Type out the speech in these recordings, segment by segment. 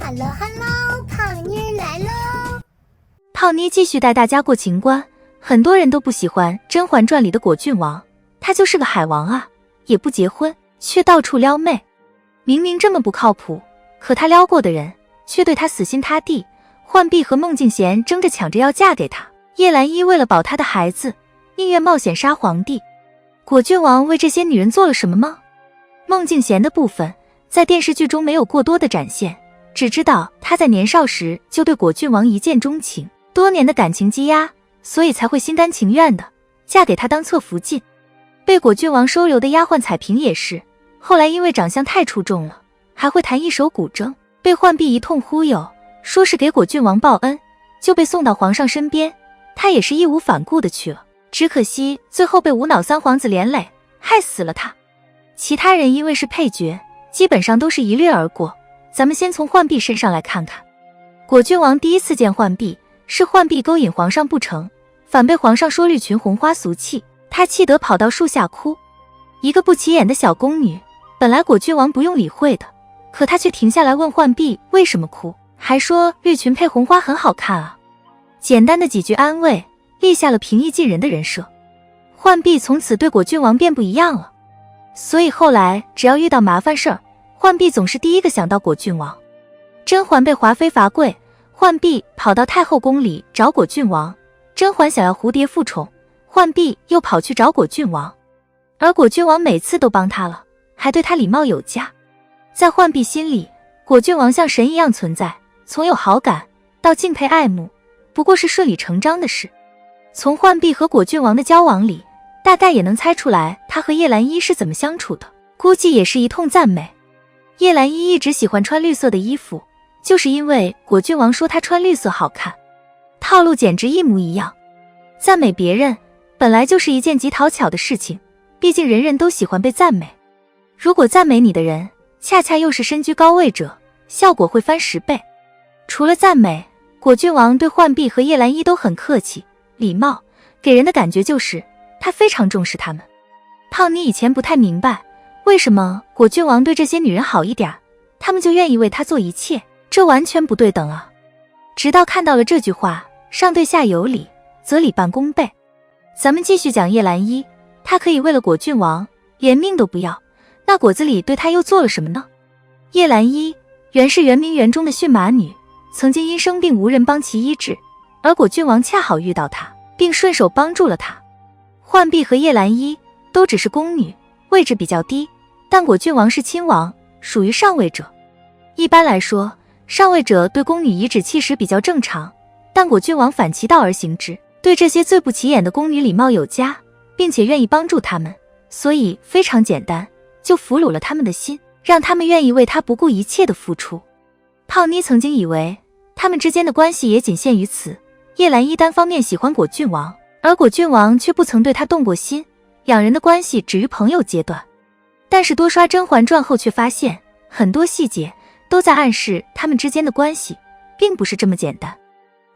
Hello Hello， 胖妮儿来喽！胖妮继续带大家过情关。很多人都不喜欢《甄嬛传》里的果郡王，他就是个海王啊，也不结婚，却到处撩妹。明明这么不靠谱，可他撩过的人却对他死心塌地。浣碧和孟静娴争着抢着要嫁给他，叶澜依为了保他的孩子，宁愿冒险杀皇帝。果郡王为这些女人做了什么吗？孟静娴的部分在电视剧中没有过多的展现，只知道她在年少时就对果郡王一见钟情，多年的感情积压，所以才会心甘情愿的嫁给他当侧福晋。被果郡王收留的丫鬟彩萍也是，后来因为长相太出众了，还会弹一手古筝，被浣碧一通忽悠，说是给果郡王报恩，就被送到皇上身边，他也是义无反顾的去了。只可惜最后被无脑三皇子连累，害死了他。其他人因为是配角，基本上都是一掠而过。咱们先从浣碧身上来看看。果郡王第一次见浣碧，是浣碧勾引皇上不成，反被皇上说绿裙红花俗气，他气得跑到树下哭。一个不起眼的小宫女，本来果郡王不用理会的，可他却停下来问浣碧为什么哭，还说绿裙配红花很好看啊。简单的几句安慰，立下了平易近人的人设。浣碧从此对果郡王便不一样了，所以后来只要遇到麻烦事儿，浣碧总是第一个想到果郡王。甄嬛被华妃罚跪，浣碧跑到太后宫里找果郡王。甄嬛想要蝴蝶复宠，浣碧又跑去找果郡王，而果郡王每次都帮她了，还对她礼貌有加。在浣碧心里，果郡王像神一样存在，从有好感到敬佩爱慕，不过是顺理成章的事。从浣碧和果郡王的交往里，大概也能猜出来他和叶澜依是怎么相处的，估计也是一通赞美。叶澜依一直喜欢穿绿色的衣服，就是因为果郡王说她穿绿色好看，套路简直一模一样。赞美别人本来就是一件极讨巧的事情，毕竟人人都喜欢被赞美。如果赞美你的人恰恰又是身居高位者，效果会翻10倍。除了赞美，果郡王对浣碧和叶澜依都很客气礼貌，给人的感觉就是他非常重视他们。胖妮以前不太明白，为什么果郡王对这些女人好一点，他们就愿意为他做一切，这完全不对等啊。直到看到了这句话，上对下有理，则理半功倍。咱们继续讲叶澜依，她可以为了果郡王连命都不要，那果子狸对她又做了什么呢？叶澜依原是圆明园中的驯马女，曾经因生病无人帮其医治，而果郡王恰好遇到她，并顺手帮助了她。浣碧和叶澜依都只是宫女，位置比较低，但果郡王是亲王，属于上位者。一般来说，上位者对宫女颐指气使比较正常，但果郡王反其道而行之，对这些最不起眼的宫女礼貌有加，并且愿意帮助他们，所以非常简单，就俘虏了他们的心，让他们愿意为他不顾一切的付出。胖妮曾经以为他们之间的关系也仅限于此，叶澜依单方面喜欢果郡王，而果郡王却不曾对她动过心，两人的关系止于朋友阶段。但是多刷《甄嬛传》后却发现，很多细节都在暗示他们之间的关系并不是这么简单。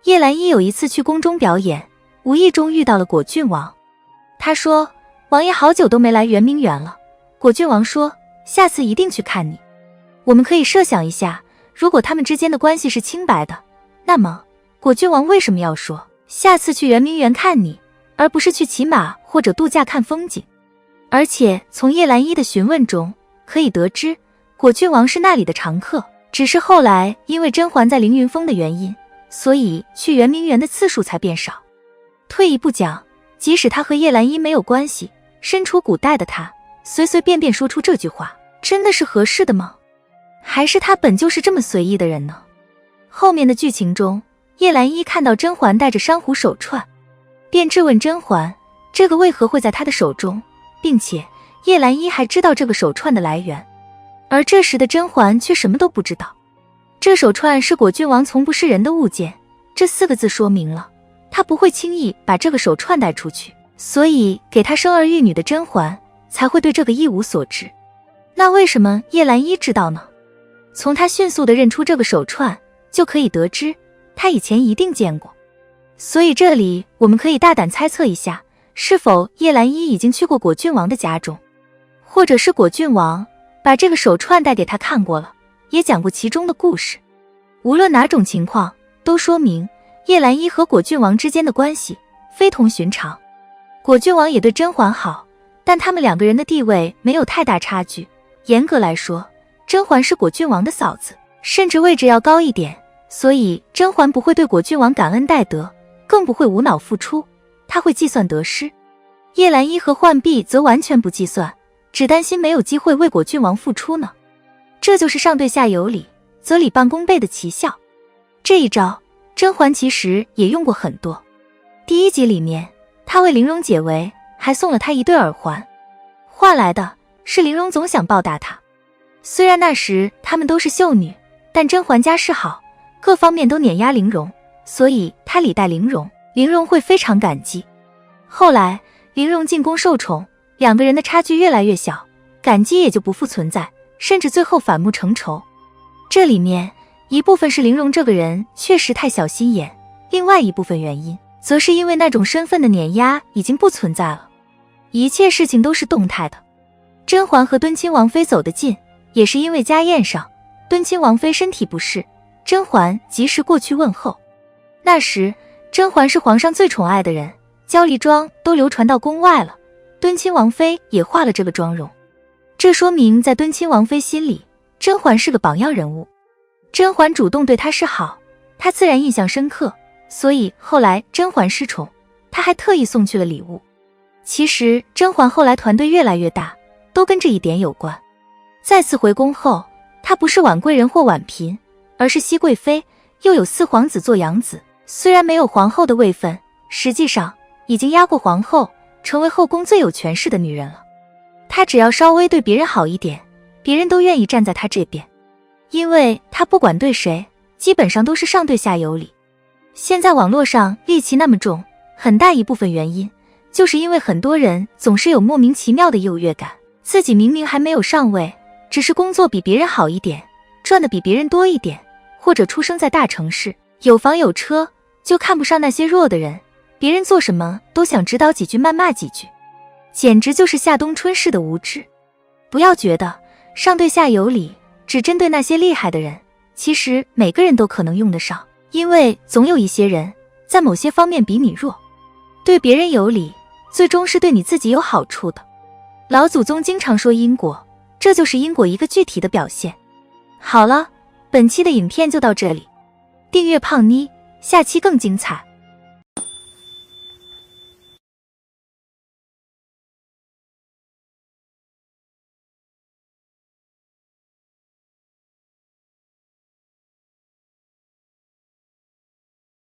叶澜依有一次去宫中表演，无意中遇到了果郡王。他说，王爷好久都没来圆明园了。果郡王说，下次一定去看你。我们可以设想一下，如果他们之间的关系是清白的，那么果郡王为什么要说下次去圆明园看你，而不是去骑马或者度假看风景？而且从叶澜依的询问中可以得知，果郡王是那里的常客，只是后来因为甄嬛在凌云峰的原因，所以去圆明园的次数才变少。退一步讲，即使他和叶澜依没有关系，身处古代的他随随便便说出这句话，真的是合适的吗？还是他本就是这么随意的人呢？后面的剧情中，叶澜依看到甄嬛戴着珊瑚手串，便质问甄嬛这个为何会在她的手中，并且叶澜依还知道这个手串的来源。而这时的甄嬛却什么都不知道。这手串是果郡王从不是人的物件，这4个字说明了他不会轻易把这个手串带出去，所以给他生儿育女的甄嬛才会对这个一无所知。那为什么叶澜依知道呢？从他迅速地认出这个手串就可以得知，他以前一定见过。所以这里我们可以大胆猜测一下，是否叶澜依已经去过果郡王的家中，或者是果郡王把这个手串带给他看过了，也讲过其中的故事。无论哪种情况，都说明叶澜依和果郡王之间的关系非同寻常。果郡王也对甄嬛好，但他们两个人的地位没有太大差距。严格来说，甄嬛是果郡王的嫂子，甚至位置要高一点，所以甄嬛不会对果郡王感恩戴德，更不会无脑付出，她会计算得失。叶澜依和浣碧则完全不计算，只担心没有机会为果郡王付出呢。这就是上对下有理，则理半功倍的奇效。这一招，甄嬛其实也用过很多。第1集里面，她为玲珑解围，还送了她一对耳环，换来的是玲珑总想报答她。虽然那时她们都是秀女，但甄嬛家世好，各方面都碾压玲珑，所以她礼待玲珑，玲珑会非常感激。后来玲珑进宫受宠，两个人的差距越来越小，感激也就不复存在，甚至最后反目成仇。这里面一部分是玲珑这个人确实太小心眼，另外一部分原因则是因为那种身份的碾压已经不存在了。一切事情都是动态的。甄嬛和敦亲王妃走得近，也是因为家宴上敦亲王妃身体不适，甄嬛及时过去问候。那时甄嬛是皇上最宠爱的人，娇丽妆都流传到宫外了，敦亲王妃也化了这个妆容。这说明在敦亲王妃心里，甄嬛是个榜样人物。甄嬛主动对她示好，她自然印象深刻，所以后来甄嬛失宠，她还特意送去了礼物。其实甄嬛后来团队越来越大，都跟这一点有关。再次回宫后，她不是婉贵人或婉嫔，而是熹贵妃，又有4皇子做养子，虽然没有皇后的位分，实际上已经压过皇后，成为后宫最有权势的女人了。她只要稍微对别人好一点，别人都愿意站在她这边，因为她不管对谁，基本上都是上对下有理。现在网络上戾气那么重，很大一部分原因就是因为很多人总是有莫名其妙的优越感，自己明明还没有上位，只是工作比别人好一点，赚的比别人多一点，或者出生在大城市，有房有车，就看不上那些弱的人，别人做什么都想指导几句谩骂几句，简直就是夏冬春式的无知。不要觉得上对下有理只针对那些厉害的人，其实每个人都可能用得上，因为总有一些人在某些方面比你弱。对别人有理，最终是对你自己有好处的。老祖宗经常说因果，这就是因果一个具体的表现。好了，本期的影片就到这里，订阅胖妮，下期更精彩。